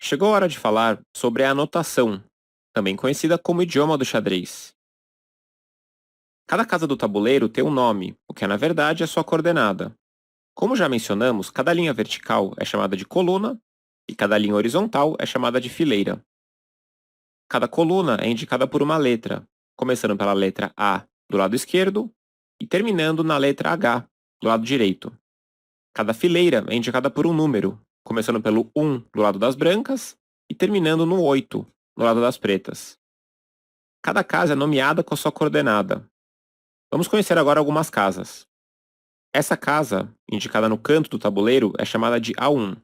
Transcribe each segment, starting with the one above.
Chegou a hora de falar sobre a anotação, também conhecida como idioma do xadrez. Cada casa do tabuleiro tem um nome, o que é na verdade a sua coordenada. Como já mencionamos, cada linha vertical é chamada de coluna e cada linha horizontal é chamada de fileira. Cada coluna é indicada por uma letra, começando pela letra A do lado esquerdo e terminando na letra H do lado direito. Cada fileira é indicada por um número, começando pelo 1 do lado das brancas e terminando no 8 do lado das pretas. Cada casa é nomeada com a sua coordenada. Vamos conhecer agora algumas casas. Essa casa, indicada no canto do tabuleiro, é chamada de A1.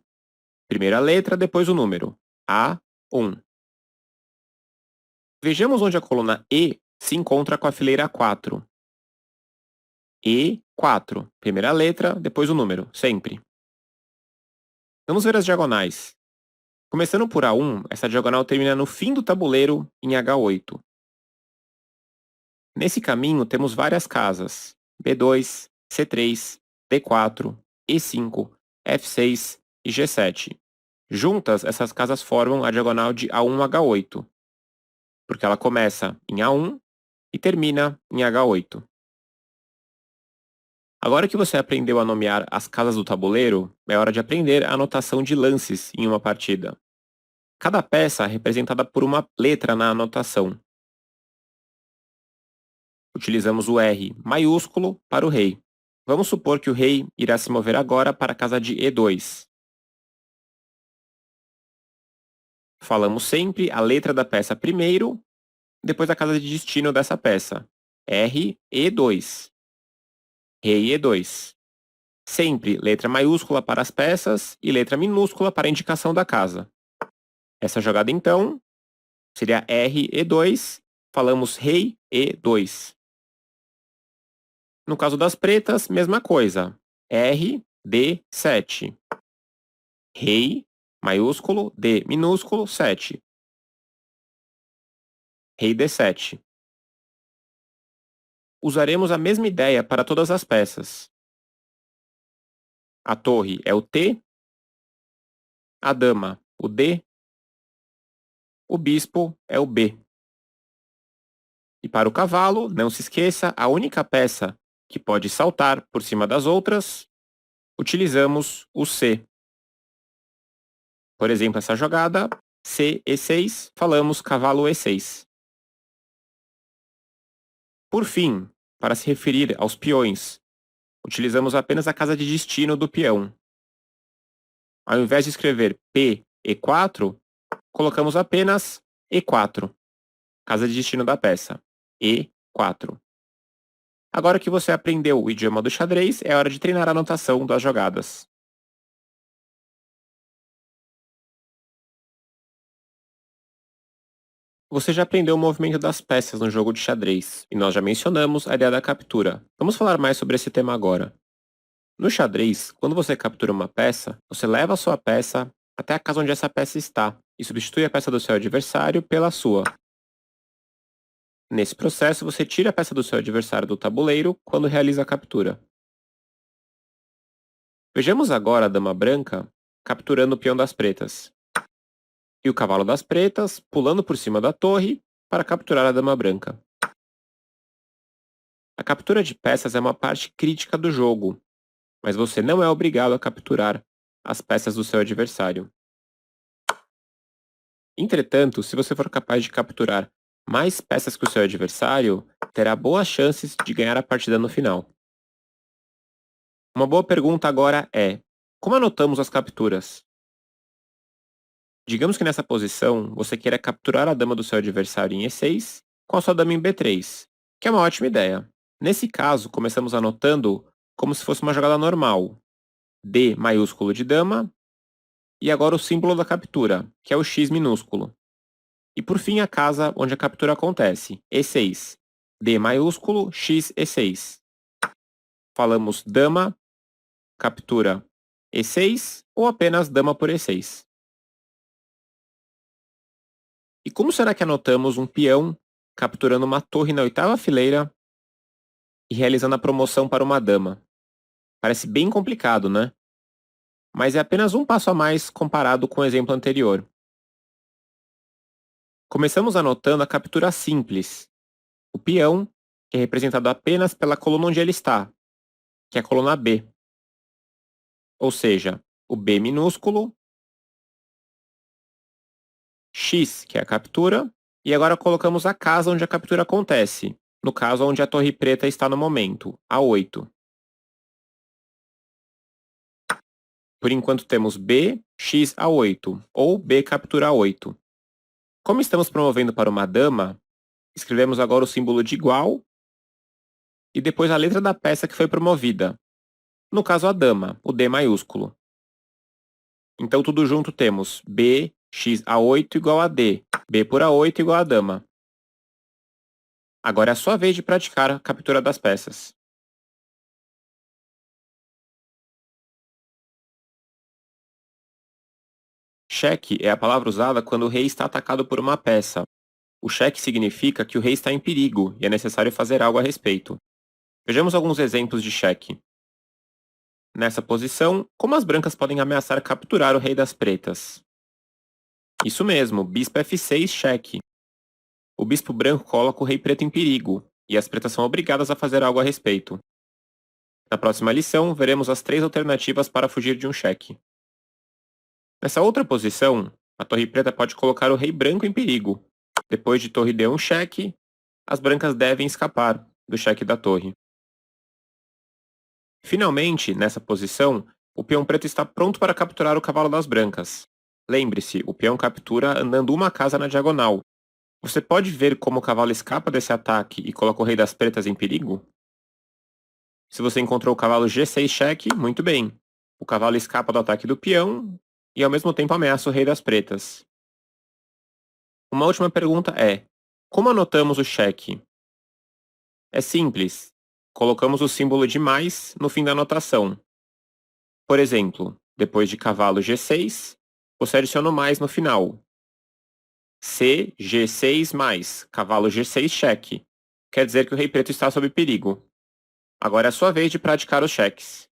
Primeira letra, depois o número. A1. Vejamos onde a coluna E se encontra com a fileira 4. E4. Primeira letra, depois o número, sempre. Vamos ver as diagonais. Começando por A1, essa diagonal termina no fim do tabuleiro, em H8. Nesse caminho temos várias casas: B2, C3, D4, E5, F6 e G7. Juntas, essas casas formam a diagonal de A1-H8, porque ela começa em A1 e termina em H8. Agora que você aprendeu a nomear as casas do tabuleiro, é hora de aprender a anotação de lances em uma partida. Cada peça é representada por uma letra na anotação. Utilizamos o R maiúsculo para o rei. Vamos supor que o rei irá se mover agora para a casa de E2. Falamos sempre a letra da peça primeiro, depois a casa de destino dessa peça. R, E2. Rei E2. Sempre letra maiúscula para as peças e letra minúscula para a indicação da casa. Essa jogada, então, seria R, E2. Falamos rei, E2. No caso das pretas, mesma coisa. R, D7. Rei, maiúsculo, D minúsculo, 7. Rei D7. Usaremos a mesma ideia para todas as peças. A torre é o T, a dama o D, o bispo é o B. E para o cavalo, não se esqueça, a única peça que pode saltar por cima das outras, utilizamos o C. Por exemplo, essa jogada, C, E6, falamos cavalo E6. Por fim, para se referir aos peões, utilizamos apenas a casa de destino do peão. Ao invés de escrever P, E4, colocamos apenas E4, casa de destino da peça. E4. Agora que você aprendeu o idioma do xadrez, é hora de treinar a anotação das jogadas. Você já aprendeu o movimento das peças no jogo de xadrez, e nós já mencionamos a ideia da captura. Vamos falar mais sobre esse tema agora. No xadrez, quando você captura uma peça, você leva a sua peça até a casa onde essa peça está e substitui a peça do seu adversário pela sua. Nesse processo, você tira a peça do seu adversário do tabuleiro quando realiza a captura. Vejamos agora a dama branca capturando o peão das pretas e o cavalo das pretas pulando por cima da torre para capturar a dama branca. A captura de peças é uma parte crítica do jogo, mas você não é obrigado a capturar as peças do seu adversário. Entretanto, se você for capaz de capturar mais peças que o seu adversário, terá boas chances de ganhar a partida no final. Uma boa pergunta agora é: como anotamos as capturas? Digamos que nessa posição você queira capturar a dama do seu adversário em E6 com a sua dama em B3, que é uma ótima ideia. Nesse caso, começamos anotando como se fosse uma jogada normal. D maiúsculo de dama, e agora o símbolo da captura, que é o X minúsculo. E por fim a casa onde a captura acontece, E6. D maiúsculo, X, E6. Falamos dama, captura E6 ou apenas dama por E6. E como será que anotamos um peão capturando uma torre na oitava fileira e realizando a promoção para uma dama? Parece bem complicado, né? Mas é apenas um passo a mais comparado com o exemplo anterior. Começamos anotando a captura simples, o peão, que é representado apenas pela coluna onde ele está, que é a coluna B. Ou seja, o B minúsculo, X, que é a captura, e agora colocamos a casa onde a captura acontece, no caso onde a torre preta está no momento, a 8. Por enquanto temos B, X a 8, ou B captura 8. Como estamos promovendo para uma dama, escrevemos agora o símbolo de igual e depois a letra da peça que foi promovida, no caso a dama, o D maiúsculo. Então tudo junto temos B, X a 8 igual a D, B por A8 igual a dama. Agora é a sua vez de praticar a captura das peças. Cheque é a palavra usada quando o rei está atacado por uma peça. O cheque significa que o rei está em perigo e é necessário fazer algo a respeito. Vejamos alguns exemplos de cheque. Nessa posição, como as brancas podem ameaçar capturar o rei das pretas? Isso mesmo, bispo F6 cheque. O bispo branco coloca o rei preto em perigo, e as pretas são obrigadas a fazer algo a respeito. Na próxima lição, veremos as 3 alternativas para fugir de um cheque. Nessa outra posição, a torre preta pode colocar o rei branco em perigo. Depois de torre D1 cheque, as brancas devem escapar do cheque da torre. Finalmente, nessa posição, o peão preto está pronto para capturar o cavalo das brancas. Lembre-se, o peão captura andando uma casa na diagonal. Você pode ver como o cavalo escapa desse ataque e coloca o rei das pretas em perigo? Se você encontrou o cavalo G6 cheque, muito bem. O cavalo escapa do ataque do peão e ao mesmo tempo ameaça o rei das pretas. Uma última pergunta é: como anotamos o cheque? É simples. Colocamos o símbolo de mais no fim da anotação. Por exemplo, depois de cavalo G6, você adiciona o mais no final. C, G6 mais, cavalo G6 cheque. Quer dizer que o rei preto está sob perigo. Agora é a sua vez de praticar os cheques.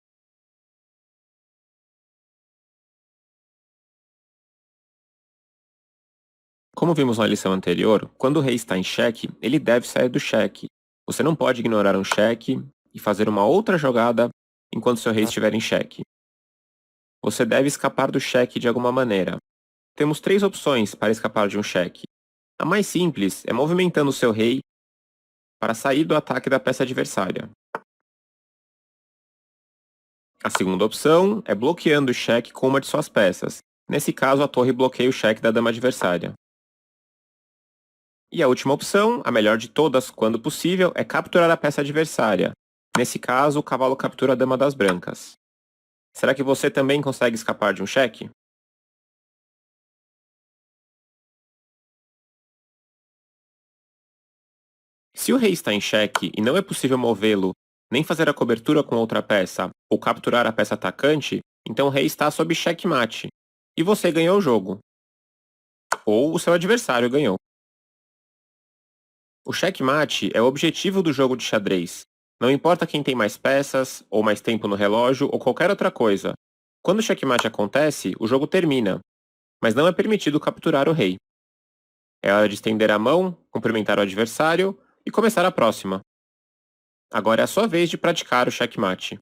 Como vimos na lição anterior, quando o rei está em xeque, ele deve sair do xeque. Você não pode ignorar um xeque e fazer uma outra jogada enquanto seu rei estiver em xeque. Você deve escapar do xeque de alguma maneira. Temos 3 opções para escapar de um xeque. A mais simples é movimentando seu rei para sair do ataque da peça adversária. A segunda opção é bloqueando o xeque com uma de suas peças. Nesse caso, a torre bloqueia o xeque da dama adversária. E a última opção, a melhor de todas quando possível, é capturar a peça adversária. Nesse caso, o cavalo captura a dama das brancas. Será que você também consegue escapar de um xeque? Se o rei está em xeque e não é possível movê-lo, nem fazer a cobertura com outra peça, ou capturar a peça atacante, então o rei está sob xeque-mate. E você ganhou o jogo. Ou o seu adversário ganhou. O xeque-mate é o objetivo do jogo de xadrez. Não importa quem tem mais peças, ou mais tempo no relógio, ou qualquer outra coisa. Quando o xeque-mate acontece, o jogo termina, mas não é permitido capturar o rei. É hora de estender a mão, cumprimentar o adversário e começar a próxima. Agora é a sua vez de praticar o xeque-mate.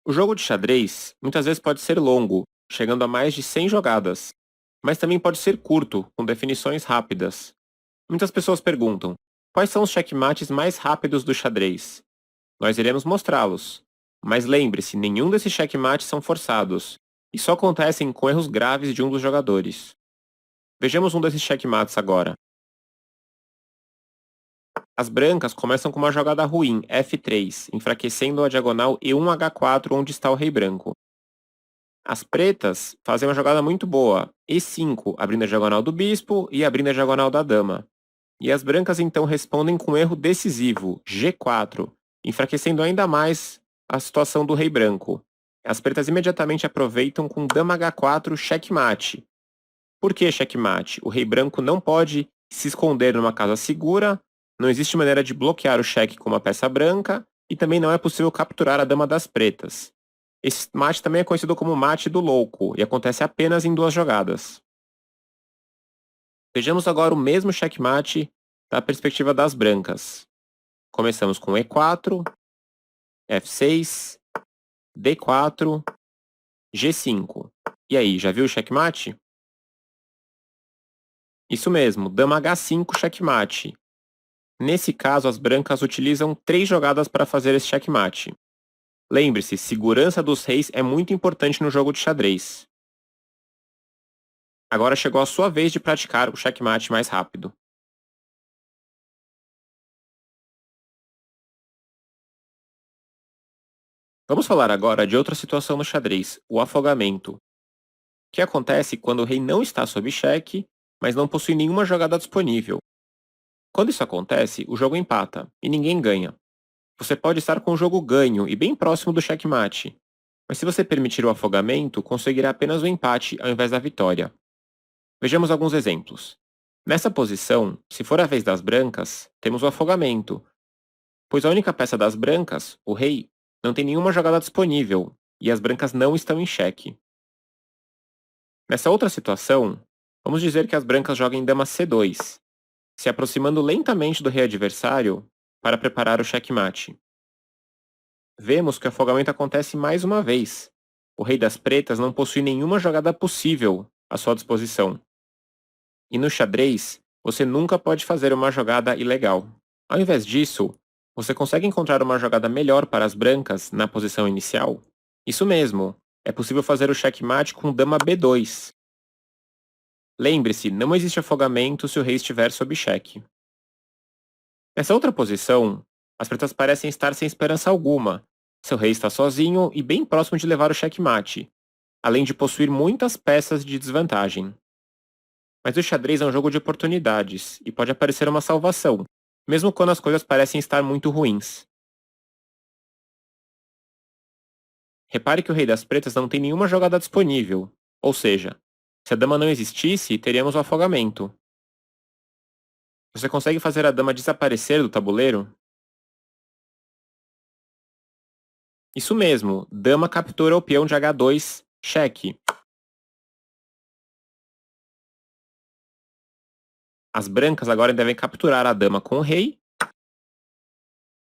O jogo de xadrez muitas vezes pode ser longo, chegando a mais de 100 jogadas, mas também pode ser curto, com definições rápidas. Muitas pessoas perguntam: quais são os checkmates mais rápidos do xadrez? Nós iremos mostrá-los. Mas lembre-se, nenhum desses checkmates são forçados, e só acontecem com erros graves de um dos jogadores. Vejamos um desses checkmates agora. As brancas começam com uma jogada ruim, F3, enfraquecendo a diagonal E1H4 onde está o rei branco. As pretas fazem uma jogada muito boa, E5, abrindo a diagonal do bispo e abrindo a diagonal da dama. E as brancas então respondem com um erro decisivo, G4, enfraquecendo ainda mais a situação do rei branco. As pretas imediatamente aproveitam com dama H4 checkmate. Por que checkmate? O rei branco não pode se esconder numa casa segura, não existe maneira de bloquear o cheque com uma peça branca e também não é possível capturar a dama das pretas. Esse mate também é conhecido como mate do louco e acontece apenas em 2 jogadas. Vejamos agora o mesmo checkmate da perspectiva das brancas. Começamos com E4, F6, D4, G5. E aí, já viu o checkmate? Isso mesmo, dama H5 checkmate. Nesse caso, as brancas utilizam 3 jogadas para fazer esse checkmate. Lembre-se, segurança dos reis é muito importante no jogo de xadrez. Agora chegou a sua vez de praticar o checkmate mais rápido. Vamos falar agora de outra situação no xadrez, o afogamento, que acontece quando o rei não está sob cheque, mas não possui nenhuma jogada disponível. Quando isso acontece, o jogo empata e ninguém ganha. Você pode estar com o jogo ganho e bem próximo do checkmate, mas se você permitir o afogamento, conseguirá apenas o empate ao invés da vitória. Vejamos alguns exemplos. Nessa posição, se for a vez das brancas, temos o afogamento, pois a única peça das brancas, o rei, não tem nenhuma jogada disponível e as brancas não estão em xeque. Nessa outra situação, vamos dizer que as brancas jogam dama C2, se aproximando lentamente do rei adversário para preparar o checkmate. Vemos que o afogamento acontece mais uma vez. O rei das pretas não possui nenhuma jogada possível à sua disposição. E no xadrez, você nunca pode fazer uma jogada ilegal. Ao invés disso, você consegue encontrar uma jogada melhor para as brancas na posição inicial? Isso mesmo, é possível fazer o checkmate com dama B2. Lembre-se, não existe afogamento se o rei estiver sob cheque. Nessa outra posição, as pretas parecem estar sem esperança alguma. Seu rei está sozinho e bem próximo de levar o checkmate, além de possuir muitas peças de desvantagem. Mas o xadrez é um jogo de oportunidades e pode aparecer uma salvação, mesmo quando as coisas parecem estar muito ruins. Repare que o rei das pretas não tem nenhuma jogada disponível, ou seja, se a dama não existisse, teríamos o afogamento. Você consegue fazer a dama desaparecer do tabuleiro? Isso mesmo, dama captura o peão de H2, cheque. As brancas agora devem capturar a dama com o rei.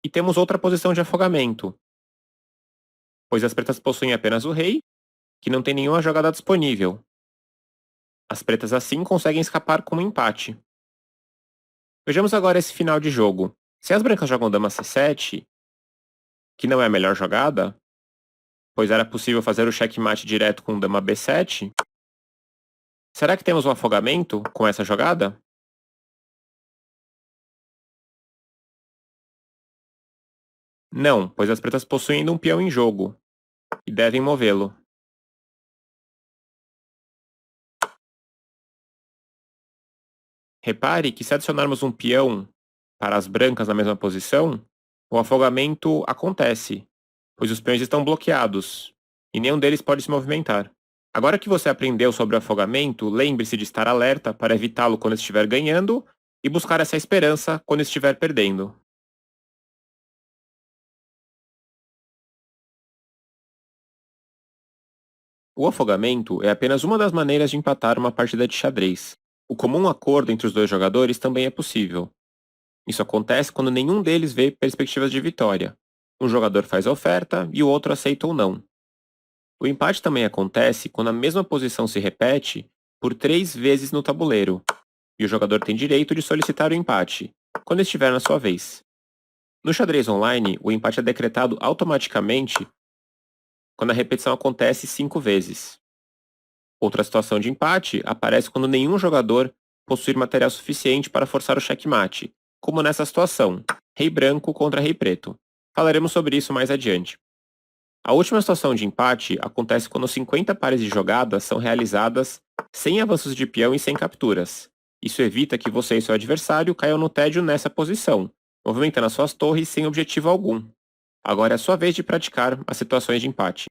E temos outra posição de afogamento, pois as pretas possuem apenas o rei, que não tem nenhuma jogada disponível. As pretas assim conseguem escapar com um empate. Vejamos agora esse final de jogo. Se as brancas jogam dama C7, que não é a melhor jogada, pois era possível fazer o checkmate direto com dama B7, será que temos um afogamento com essa jogada? Não, pois as pretas possuem ainda um peão em jogo, e devem movê-lo. Repare que se adicionarmos um peão para as brancas na mesma posição, o afogamento acontece, pois os peões estão bloqueados, e nenhum deles pode se movimentar. Agora que você aprendeu sobre o afogamento, lembre-se de estar alerta para evitá-lo quando estiver ganhando e buscar essa esperança quando estiver perdendo. O afogamento é apenas uma das maneiras de empatar uma partida de xadrez. O comum acordo entre os dois jogadores também é possível. Isso acontece quando nenhum deles vê perspectivas de vitória. Um jogador faz a oferta e o outro aceita ou não. O empate também acontece quando a mesma posição se repete por 3 vezes no tabuleiro, e o jogador tem direito de solicitar o empate, quando estiver na sua vez. No xadrez online, o empate é decretado automaticamente quando a repetição acontece 5 vezes. Outra situação de empate aparece quando nenhum jogador possui material suficiente para forçar o checkmate, como nessa situação, rei branco contra rei preto. Falaremos sobre isso mais adiante. A última situação de empate acontece quando 50 pares de jogadas são realizadas sem avanços de peão e sem capturas. Isso evita que você e seu adversário caiam no tédio nessa posição, movimentando as suas torres sem objetivo algum. Agora é a sua vez de praticar as situações de empate.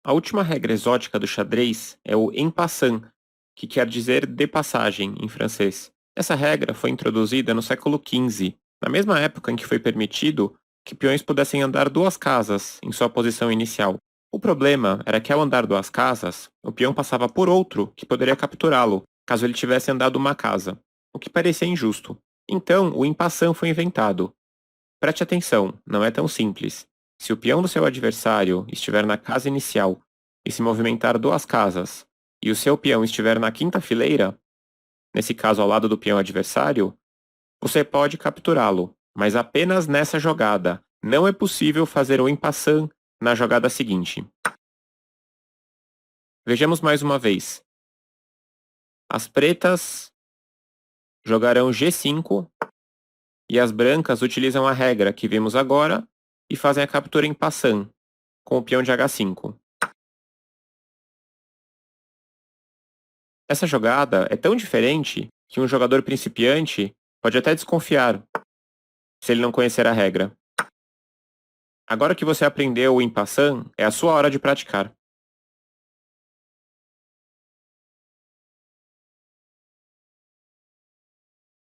A última regra exótica do xadrez é o en passant, que quer dizer de passagem em francês. Essa regra foi introduzida no século XV, na mesma época em que foi permitido que peões pudessem andar 2 casas em sua posição inicial. O problema era que ao andar 2 casas, o peão passava por outro que poderia capturá-lo, caso ele tivesse andado 1 casa, o que parecia injusto. Então, o impassão foi inventado. Preste atenção, não é tão simples. Se o peão do seu adversário estiver na casa inicial e se movimentar 2 casas, e o seu peão estiver na quinta fileira, nesse caso ao lado do peão adversário, você pode capturá-lo, mas apenas nessa jogada. Não é possível fazer o impassão na jogada seguinte. Vejamos mais uma vez. As pretas jogarão G5 e as brancas utilizam a regra que vimos agora e fazem a captura em passant, com o peão de H5. Essa jogada é tão diferente que um jogador principiante pode até desconfiar, se ele não conhecer a regra. Agora que você aprendeu o em passant, é a sua hora de praticar.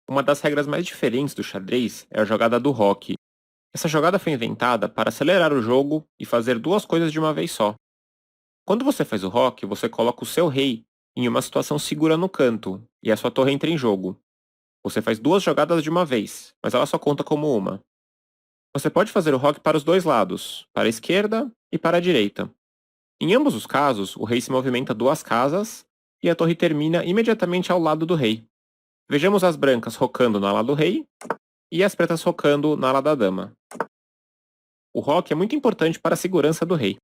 Uma das regras mais diferentes do xadrez é a jogada do roque. Essa jogada foi inventada para acelerar o jogo e fazer 2 coisas de uma vez só. Quando você faz o roque, você coloca o seu rei em uma situação segura no canto, e a sua torre entra em jogo. Você faz 2 jogadas de uma vez, mas ela só conta como uma. Você pode fazer o roque para os 2 lados, para a esquerda e para a direita. Em ambos os casos, o rei se movimenta 2 casas e a torre termina imediatamente ao lado do rei. Vejamos as brancas rocando na ala do rei e as pretas rocando na ala da dama. O roque é muito importante para a segurança do rei.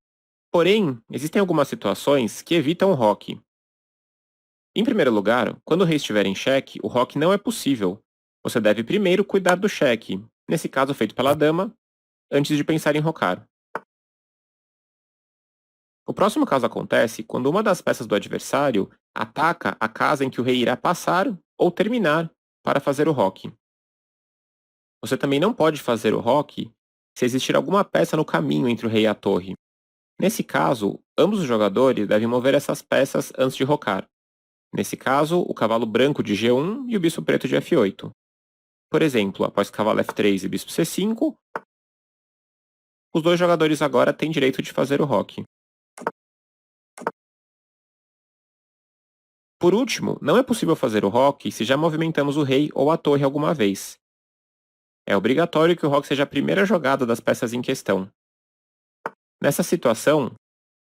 Porém, existem algumas situações que evitam o roque. Em primeiro lugar, quando o rei estiver em xeque, o roque não é possível. Você deve primeiro cuidar do xeque, nesse caso feito pela dama, antes de pensar em rocar. O próximo caso acontece quando uma das peças do adversário ataca a casa em que o rei irá passar ou terminar para fazer o roque. Você também não pode fazer o roque se existir alguma peça no caminho entre o rei e a torre. Nesse caso, ambos os jogadores devem mover essas peças antes de rocar. Nesse caso, o cavalo branco de G1 e o bispo preto de F8. Por exemplo, após cavalo F3 e bispo C5, os 2 jogadores agora têm direito de fazer o roque. Por último, não é possível fazer o roque se já movimentamos o rei ou a torre alguma vez. É obrigatório que o roque seja a primeira jogada das peças em questão. Nessa situação,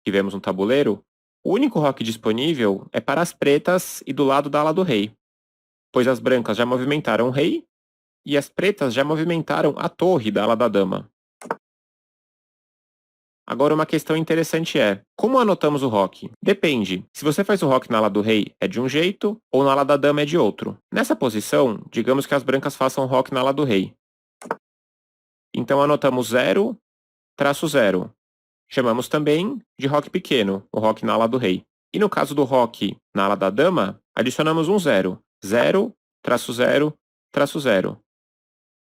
que vemos no tabuleiro, o único roque disponível é para as pretas e do lado da ala do rei, pois as brancas já movimentaram o rei e as pretas já movimentaram a torre da ala da dama. Agora uma questão interessante é, como anotamos o roque? Depende, se você faz o roque na ala do rei é de um jeito ou na ala da dama é de outro. Nessa posição, digamos que as brancas façam o roque na ala do rei. Então anotamos 0, traço 0. Chamamos também de roque pequeno, o roque na ala do rei. E no caso do roque na ala da dama, adicionamos um 0. 0, traço 0, traço 0.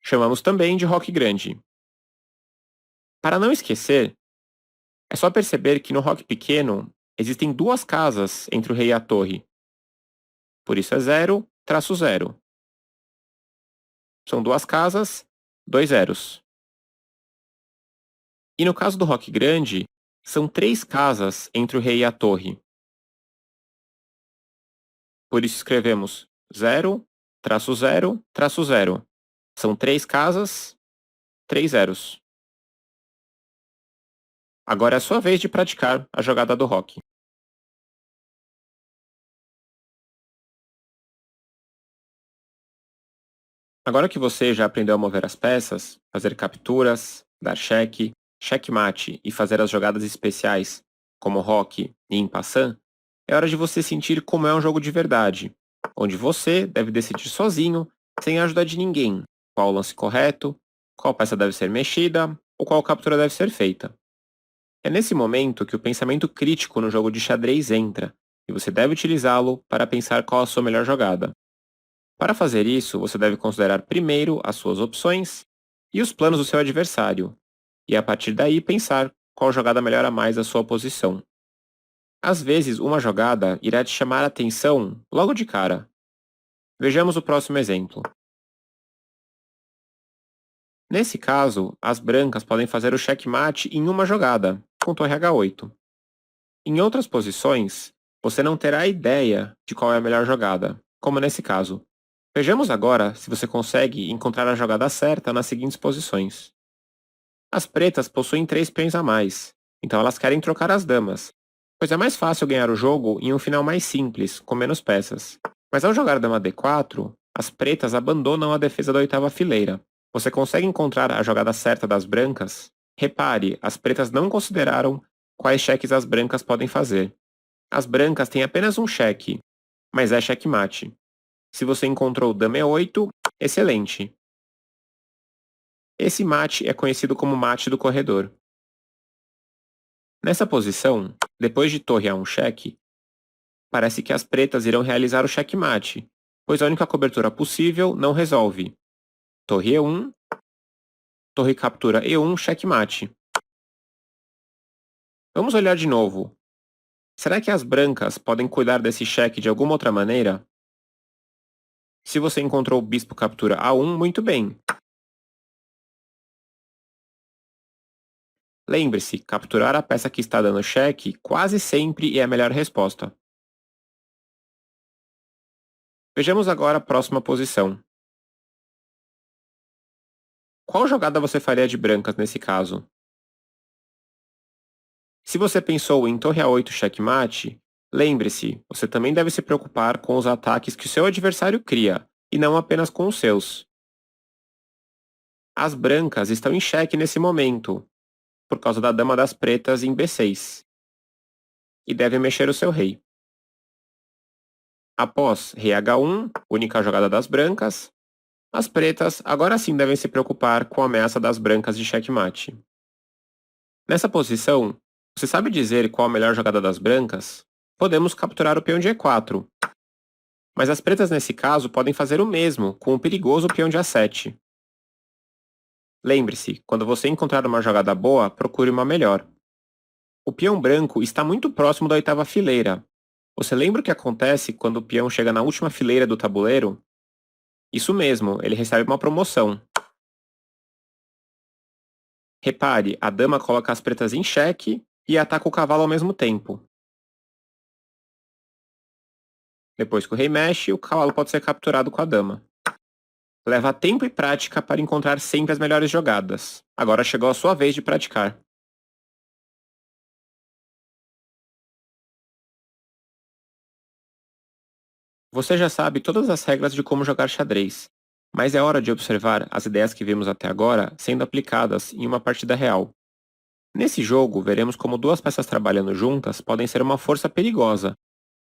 Chamamos também de roque grande. Para não esquecer, é só perceber que no roque pequeno existem 2 casas entre o rei e a torre. Por isso é 0, traço 0. São 2 casas, 2 zeros. E no caso do roque grande, são 3 casas entre o rei e a torre. Por isso escrevemos 0, traço 0, traço 0. São 3 casas, 3 zeros. Agora é a sua vez de praticar a jogada do roque. Agora que você já aprendeu a mover as peças, fazer capturas, dar cheque, checkmate e fazer as jogadas especiais, como roque e em passant, é hora de você sentir como é um jogo de verdade, onde você deve decidir sozinho, sem a ajuda de ninguém, qual o lance correto, qual peça deve ser mexida ou qual captura deve ser feita. É nesse momento que o pensamento crítico no jogo de xadrez entra, e você deve utilizá-lo para pensar qual a sua melhor jogada. Para fazer isso, você deve considerar primeiro as suas opções e os planos do seu adversário, e a partir daí pensar qual jogada melhora mais a sua posição. Às vezes, uma jogada irá te chamar a atenção logo de cara. Vejamos o próximo exemplo. Nesse caso, as brancas podem fazer o checkmate em uma jogada, com torre H8. Em outras posições, você não terá ideia de qual é a melhor jogada, como nesse caso. Vejamos agora se você consegue encontrar a jogada certa nas seguintes posições. As pretas possuem 3 peões a mais, então elas querem trocar as damas, pois é mais fácil ganhar o jogo em um final mais simples, com menos peças. Mas ao jogar dama D4, as pretas abandonam a defesa da oitava fileira. Você consegue encontrar a jogada certa das brancas? Repare, as pretas não consideraram quais cheques as brancas podem fazer. As brancas têm apenas um cheque, mas é checkmate. Se você encontrou dama E8, excelente. Esse mate é conhecido como mate do corredor. Nessa posição, depois de torre A1 cheque, parece que as pretas irão realizar o checkmate, pois a única cobertura possível não resolve. Torre E1, torre captura E1, checkmate. Vamos olhar de novo. Será que as brancas podem cuidar desse cheque de alguma outra maneira? Se você encontrou o bispo captura A1, muito bem. Lembre-se, capturar a peça que está dando cheque quase sempre é a melhor resposta. Vejamos agora a próxima posição. Qual jogada você faria de brancas nesse caso? Se você pensou em torre A8 checkmate, lembre-se, você também deve se preocupar com os ataques que o seu adversário cria, e não apenas com os seus. As brancas estão em xeque nesse momento, por causa da dama das pretas em B6, e devem mexer o seu rei. Após rei H1, única jogada das brancas, as pretas agora sim devem se preocupar com a ameaça das brancas de checkmate. Nessa posição, você sabe dizer qual a melhor jogada das brancas? Podemos capturar o peão de E4, mas as pretas nesse caso podem fazer o mesmo com o perigoso peão de A7. Lembre-se, quando você encontrar uma jogada boa, procure uma melhor. O peão branco está muito próximo da oitava fileira. Você lembra o que acontece quando o peão chega na última fileira do tabuleiro? Isso mesmo, ele recebe uma promoção. Repare, a dama coloca as pretas em xeque e ataca o cavalo ao mesmo tempo. Depois que o rei mexe, o cavalo pode ser capturado com a dama. Leva tempo e prática para encontrar sempre as melhores jogadas. Agora chegou a sua vez de praticar. Você já sabe todas as regras de como jogar xadrez, mas é hora de observar as ideias que vimos até agora sendo aplicadas em uma partida real. Nesse jogo, veremos como duas peças trabalhando juntas podem ser uma força perigosa,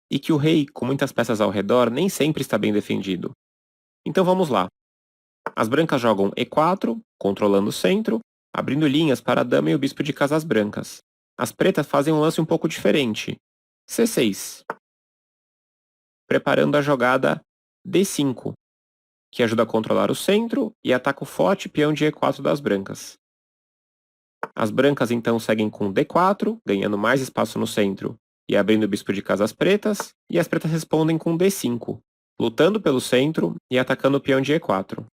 e que o rei, com muitas peças ao redor, nem sempre está bem defendido. Então vamos lá. As brancas jogam E4, controlando o centro, abrindo linhas para a dama e o bispo de casas brancas. As pretas fazem um lance um pouco diferente. C6, preparando a jogada D5, que ajuda a controlar o centro e ataca o forte peão de E4 das brancas. As brancas então seguem com D4, ganhando mais espaço no centro e abrindo o bispo de casas pretas, e as pretas respondem com D5, lutando pelo centro e atacando o peão de E4.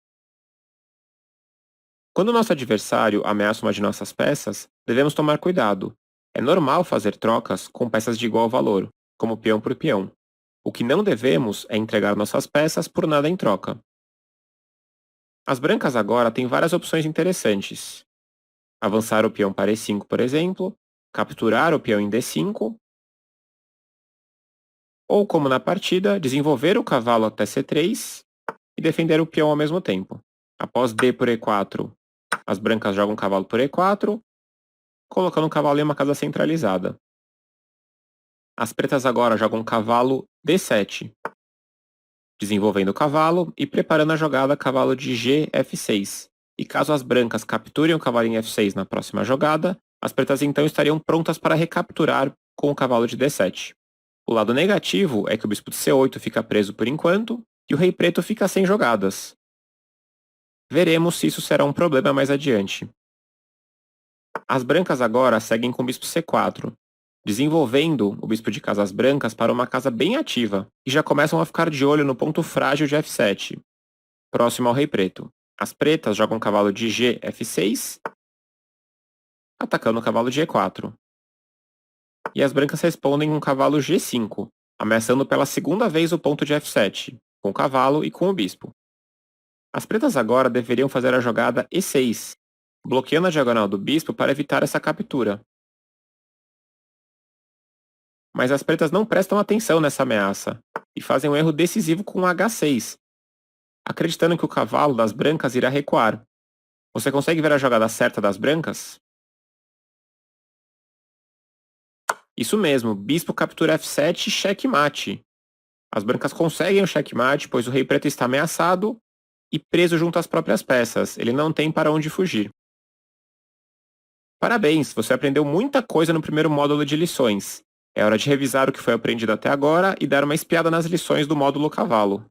Quando nosso adversário ameaça uma de nossas peças, devemos tomar cuidado. É normal fazer trocas com peças de igual valor, como peão por peão. O que não devemos é entregar nossas peças por nada em troca. As brancas agora têm várias opções interessantes. Avançar o peão para E5, por exemplo, capturar o peão em D5, ou, como na partida, desenvolver o cavalo até C3 e defender o peão ao mesmo tempo. Após D por E4, as brancas jogam o cavalo por E4, colocando o cavalo em uma casa centralizada. As pretas agora jogam o cavalo D7, desenvolvendo o cavalo e preparando a jogada cavalo de G, F6. E caso as brancas capturem o cavalo em F6 na próxima jogada, as pretas então estariam prontas para recapturar com o cavalo de D7. O lado negativo é que o bispo de C8 fica preso por enquanto e o rei preto fica sem jogadas. Veremos se isso será um problema mais adiante. As brancas agora seguem com o bispo C4, desenvolvendo o bispo de casas brancas para uma casa bem ativa, e já começam a ficar de olho no ponto frágil de F7, próximo ao rei preto. As pretas jogam o cavalo de G F6, atacando o cavalo de E4. E as brancas respondem com o cavalo G5, ameaçando pela segunda vez o ponto de F7, com o cavalo e com o bispo. As pretas agora deveriam fazer a jogada E6, bloqueando a diagonal do bispo para evitar essa captura. Mas as pretas não prestam atenção nessa ameaça, e fazem um erro decisivo com o H6, acreditando que o cavalo das brancas irá recuar. Você consegue ver a jogada certa das brancas? Isso mesmo, bispo captura F7 e checkmate. As brancas conseguem o checkmate, pois o rei preto está ameaçado e preso junto às próprias peças. Ele não tem para onde fugir. Parabéns, você aprendeu muita coisa no primeiro módulo de lições. É hora de revisar o que foi aprendido até agora e dar uma espiada nas lições do módulo cavalo.